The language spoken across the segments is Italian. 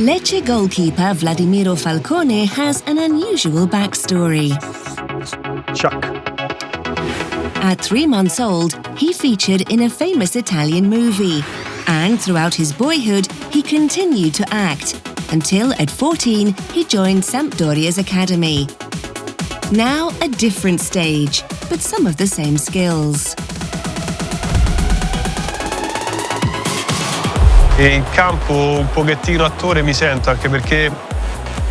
Lecce goalkeeper Wladimiro Falcone has an unusual backstory. Chuck. At 3 months old, he featured in a famous Italian movie. And throughout his boyhood, he continued to act, until at 14 he joined Sampdoria's academy. Now a different stage, but some of the same skills. E in campo un pochettino attore mi sento, anche perché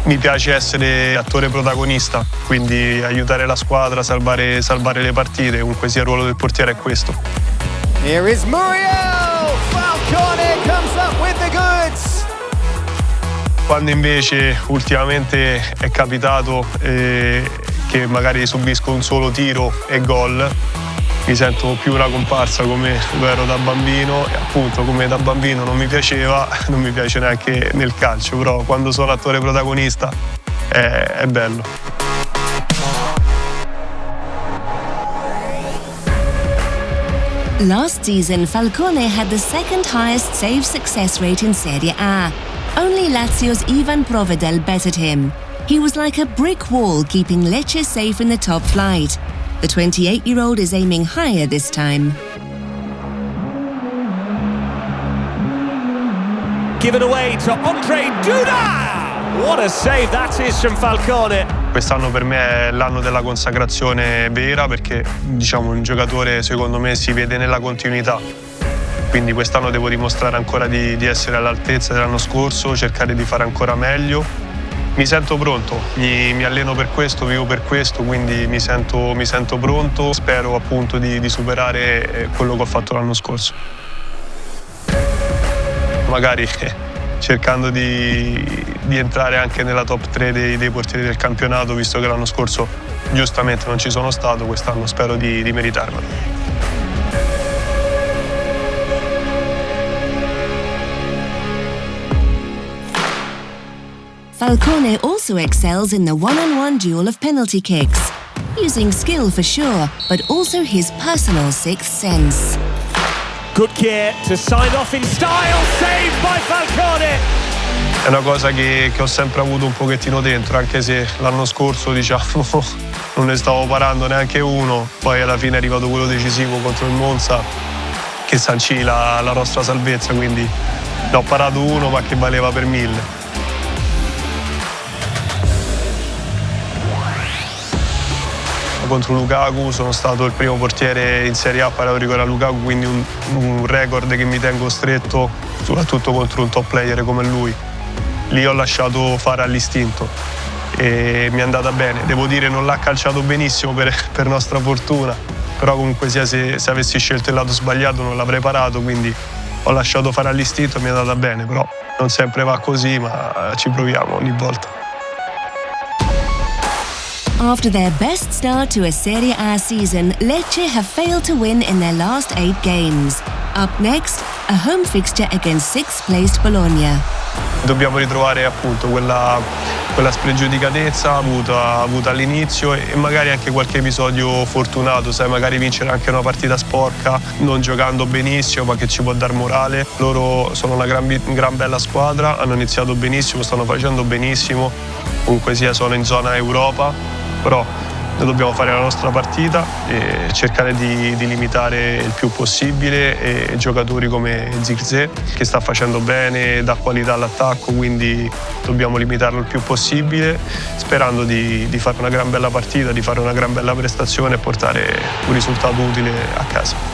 mi piace essere attore protagonista, quindi aiutare la squadra, salvare le partite, comunque sia il ruolo del portiere è questo. Here is Muriel! Falcone comes up with the goods! Quando invece ultimamente è capitato che magari subisco un solo tiro e gol, mi sento più una comparsa come lo ero da bambino e appunto come da bambino non mi piaceva, non mi piace neanche nel calcio, però quando sono attore protagonista è bello. Last season, Falcone had the second highest save success rate in Serie A. Only Lazio's Ivan Provedel bettered him. He was like a brick wall, keeping Lecce safe in the top flight. The 28-year-old is aiming higher this time. Given away to Andre Duda! What a save that is from Falcone! Quest'anno per me è l'anno della consacrazione vera, perché diciamo un giocatore secondo me si vede nella continuità. Quindi quest'anno devo dimostrare ancora di essere all'altezza dell'anno scorso, cercare di fare ancora meglio. Mi sento pronto, mi alleno per questo, vivo per questo, quindi mi sento pronto. Spero appunto di superare quello che ho fatto l'anno scorso. Magari cercando di entrare anche nella top 3 dei portieri del campionato, visto che l'anno scorso giustamente non ci sono stato, quest'anno spero di meritarmelo. Falcone also excels in the one-on-one duel of penalty kicks, using skill for sure, but also his personal sixth sense. Good care to sign off in style, saved by Falcone! È una cosa che ho sempre avuto un pochettino dentro, anche se l'anno scorso diciamo non ne stavo parando neanche uno, poi alla fine è arrivato quello decisivo contro il Monza che sancì la nostra salvezza, quindi ne ho parato uno ma che valeva per 1000. Contro Lukaku sono stato il primo portiere in Serie A a parare rigore a Lukaku, quindi un record che mi tengo stretto, soprattutto contro un top player come lui. Lì ho lasciato fare all'istinto e mi è andata bene. Devo dire non l'ha calciato benissimo per nostra fortuna, però comunque sia se avessi scelto il lato sbagliato non l'avrei parato, quindi ho lasciato fare all'istinto e mi è andata bene, però non sempre va così, ma ci proviamo ogni volta. After their best start to a Serie A season, Lecce have failed to win in their last 8 games. Up next, a home fixture against sixth-placed Bologna. Dobbiamo ritrovare appunto quella spregiudicatezza avuta all'inizio e magari anche qualche episodio fortunato, sai, magari vincere anche una partita sporca, non giocando benissimo ma che ci può dar morale. Loro sono una gran bella squadra, hanno iniziato benissimo, stanno facendo benissimo, comunque sia sono in zona Europa. Però noi dobbiamo fare la nostra partita e cercare di limitare il più possibile e giocatori come Zirkzee che sta facendo bene, dà qualità all'attacco, quindi dobbiamo limitarlo il più possibile sperando di fare una gran bella partita, di fare una gran bella prestazione e portare un risultato utile a casa.